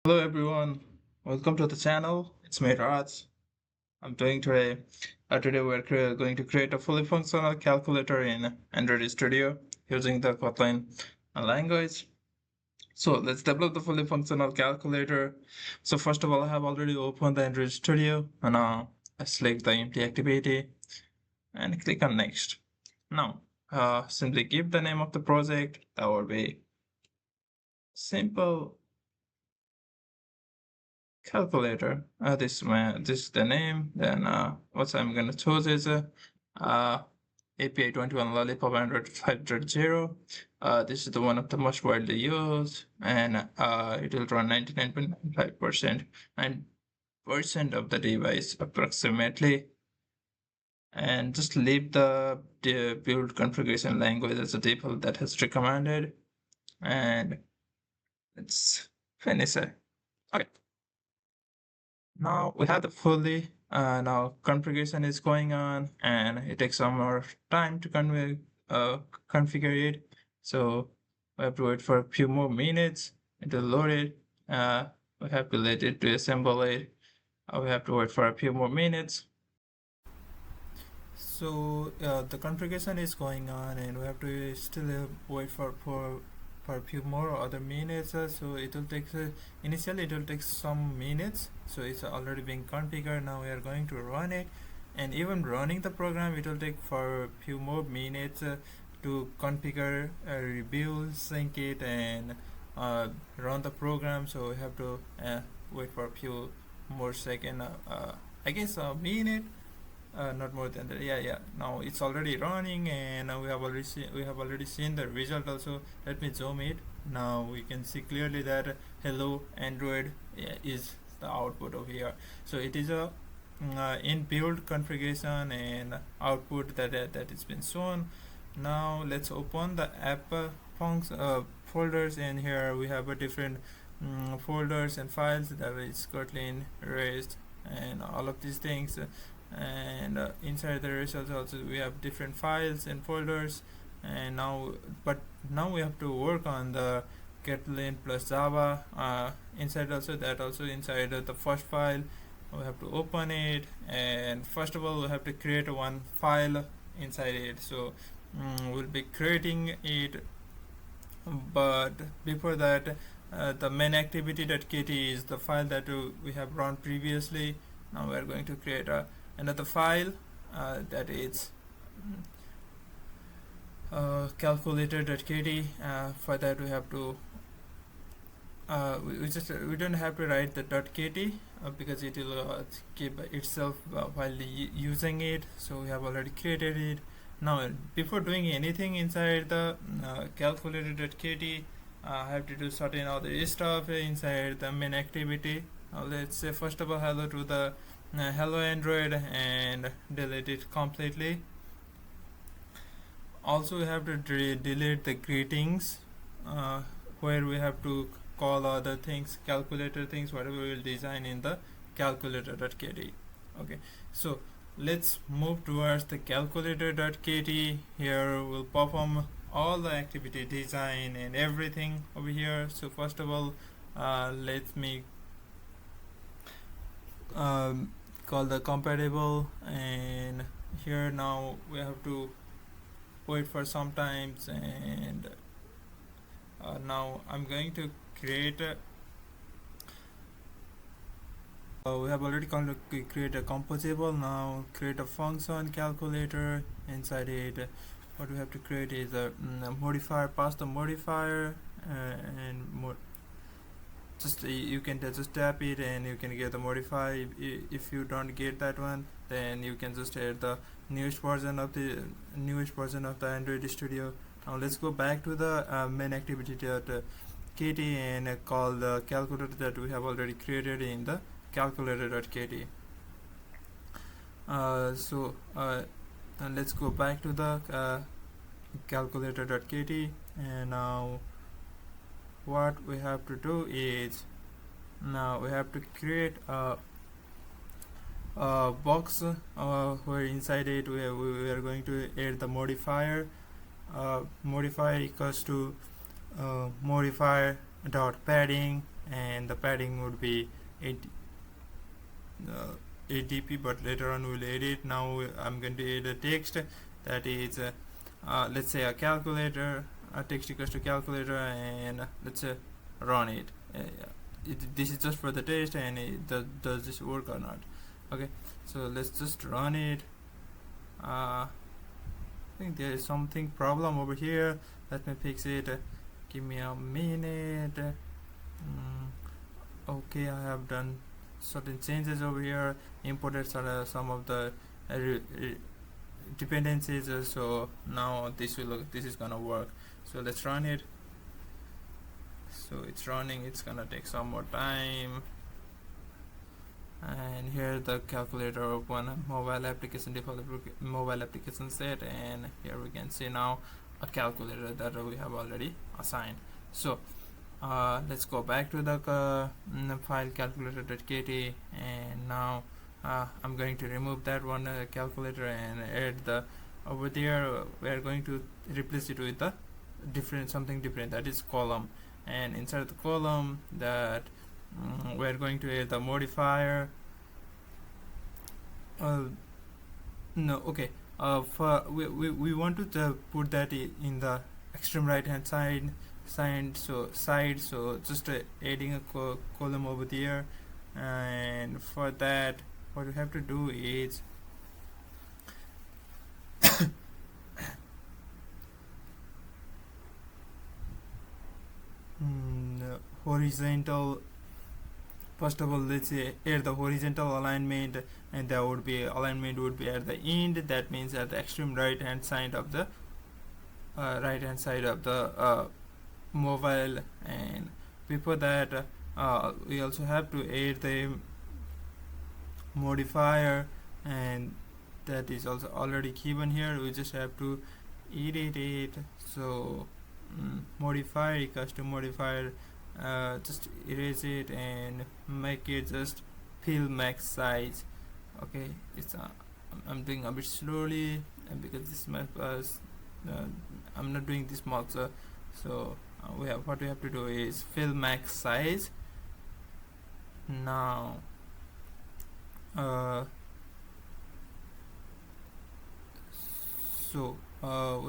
Hello everyone, welcome to the channel. It's me Raj. I'm doing today. Today we're going to create a fully functional calculator in Android Studio using the Kotlin language. So let's develop the fully functional calculator. So first of all, I have already opened the Android Studio and now I select the empty activity and click on next. Now, simply give the name of the project. That would be simple calculator. This is the name. Then what I'm gonna choose is API 21 Lollipop Android 5.0. This is the one of the most widely used, and it will run 99.95% and percent of the device approximately. And just leave the build configuration language as a default that has recommended, and let's finish it. Okay. Now we have the fully now configuration is going on and it takes some more time to configure it. So we have to wait for a few more minutes to load it. We have to let it to assemble it. We have to wait for a few more minutes. So the configuration is going on and we have to still wait for a few more other minutes. So it will take initially it will take some minutes. So it's already being configured. Now we are going to run it, and even running the program it will take for a few more minutes to configure, review, sync it, and run the program. So we have to wait for a few more seconds. I guess a minute, not more than that. Yeah. Now it's already running, and now we have already seen the result. Also, let me zoom it. Now we can see clearly that hello Android is the output over here. So it is a inbuilt configuration and output that it's been shown. Now let's open the app folders, and here we have a different folders and files. That is Kotlin, REST, and all of these things. And inside the results also we have different files and folders. And now we have to work on the Kotlin plus Java inside also. That also inside the first file we have to open it, and first of all we have to create one file inside it. So we'll be creating it, but before that the main activity.kt is the file that we have run previously. Now we are going to create another file that is calculator.kt. For that we have to we don't have to write the .kt because it will keep itself while using it. So we have already created it. Now before doing anything inside the calculator.kt, I have to do certain other stuff inside the main activity. Now let's say first of all hello to the hello Android and delete it completely. Also we have to delete the greetings where we have to call other things, calculator things, whatever we will design in the calculator.kt. Okay, so let's move towards the calculator.kt. Here we'll perform all the activity, design and everything over here. So first of all let me call the compatible, and here now we have to wait for some times. And now I'm going to create we have already create a composable. Now create a function calculator. Inside it what we have to create is a modifier, pass the modifier, and just you can just tap it and you can get the modify. If you don't get that one, then you can just add the newest version of the Android Studio. Now let's go back to the main activity.kt and call the calculator that we have already created in the calculator.kt. And let's go back to the calculator.kt, and now what we have to do is now we have to create a box where inside it we are going to add the modifier. Modifier equals to modifier dot padding, and the padding would be 8 uh, 8 dp, but later on we'll edit. Now I'm going to add a text that is let's say a calculator, a text equals to calculator, and let's run it. This is just for the test, and does this work or not. Okay, so let's just run it. I think there is something problem over here. Let me fix it. Give me a minute. Okay, I have done certain changes over here. Imported some of the dependencies, so now this is gonna work. So let's run it. So it's running. It's gonna take some more time. And here the calculator open, mobile application default mobile application set, and here we can see now a calculator that we have already assigned. So let's go back to the file calculator.kt, and now I'm going to remove that one calculator and add the over there. We are going to replace it with the something different, that is column, and inside the column that we're going to add the modifier. For we want to put that in the extreme right hand side, so just adding a column over there. And for that, what we have to do is horizontal. First of all, let's say add the horizontal alignment, and that would be alignment would be at the end. That means at the extreme right hand side of the mobile. And before that, we also have to add the modifier, and that is also already given here. We just have to edit it. So modifier equals to modifier. Just erase it and make it just fill max size. Okay, it's I'm doing a bit slowly, and because this map I'm not doing this much, so what we have to do is fill max size. Now we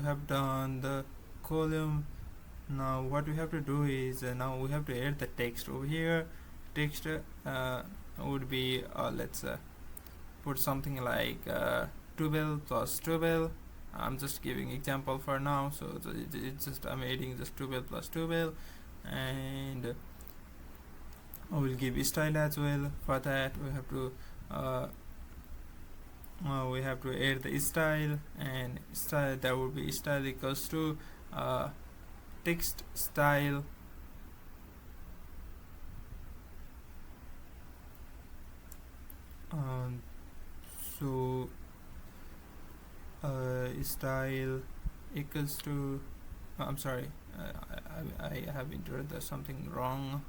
have done the column. Now what we have to do is now we have to add the text over here. Text would be let's put something like 12 plus 12. I'm just giving example for now, so it's just I'm adding just 12 plus 12, and I will give style as well. For that we have to add the style, and style, that would be style equals to text style. Style equals to I'm sorry, I have entered something wrong.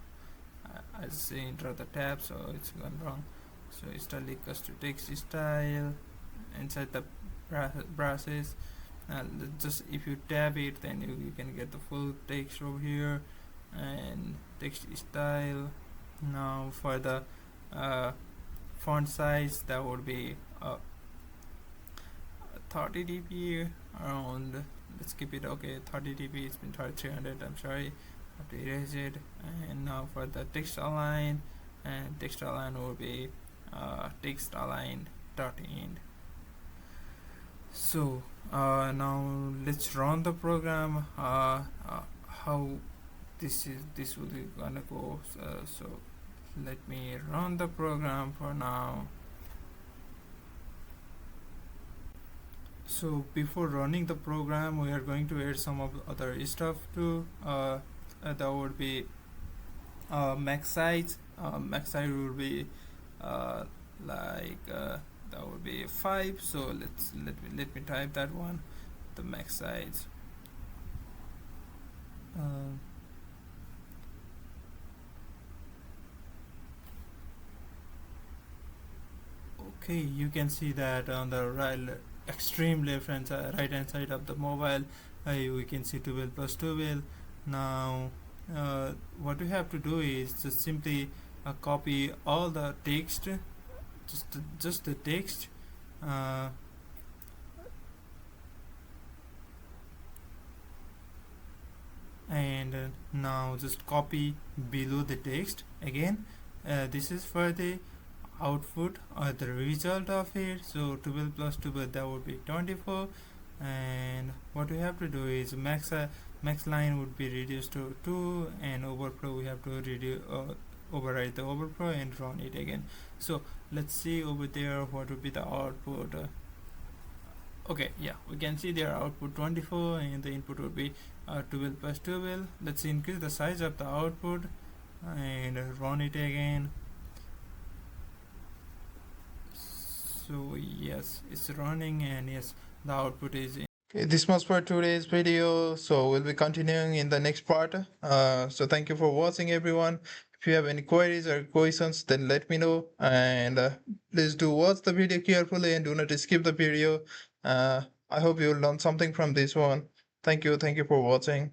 I just entered the tab, so it's gone wrong. So style equals to text style inside the brushes. Just if you tab it, then you can get the full text over here, and text style. Now for the font size, that would be 30 dp around. Let's keep it okay, 30 dp. It's been 300. I'm sorry, I have to erase it. And now for the text align, and text align will be text align dot end. So now let's run the program. How this will be gonna go. So let me run the program for now. So before running the program, we are going to add some of the other stuff too. That would be max size. Max size would be that would be 5. So let me type that one, the max size. Okay, you can see that on the extreme left hand side of the mobile, we can see 12 plus 12. Now what we have to do is just simply copy all the text, just the text, uh, and now just copy below the text again. This is for the output or the result of it. So 12 plus 12, that would be 24. And what we have to do is max line would be reduced to 2, and overflow we have to reduce, override the overflow and run it again. So let's see over there what would be the output. Okay, yeah, we can see their output 24, and the input would be 12 plus 12. Let's increase the size of the output and run it again. So yes, it's running, and yes, the output is. Okay, this was for today's video, so we'll be continuing in the next part. So thank you for watching, everyone. If you have any queries or questions, then let me know, and please do watch the video carefully and do not skip the video. I hope you will learn something from this one. Thank you for watching.